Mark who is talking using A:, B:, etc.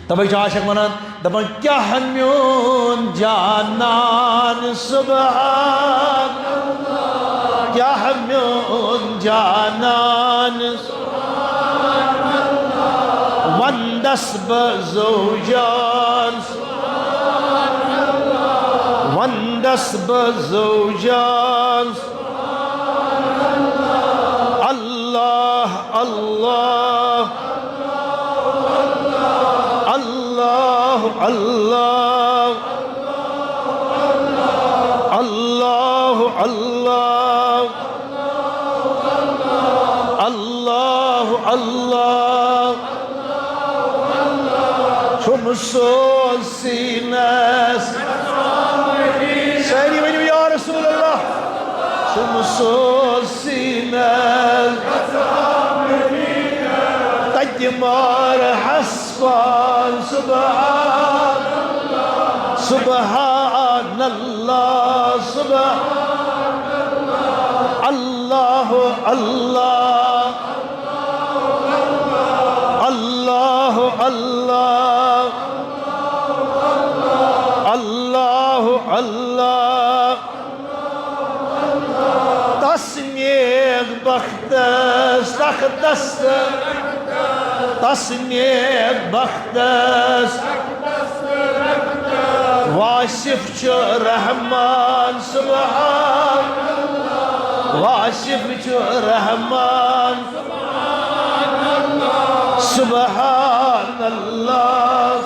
A: तबे आशिक वनान दपन क्या हन्योन जानान सुबहान अल्लाह क्या हन्योन जानान सुबहान अल्लाह वंदस बज़ौजान सुबहान अल्लाह वंदस बज़ौजान सुबहान अल्लाह अल्लाह अल्लाह अल्लाह अल्लाह अल्लाह अल्लाह अल्लाह Şumsun sines Seni benim ya Resulallah Şumsun sines تجمر حسبان سبحان الله سبحان الله سبحان الله الله الله الله الله الله تصنيع بختس تخدست تصنيع بختس واسف رحمان سبحان واسف رحمان سبحان الله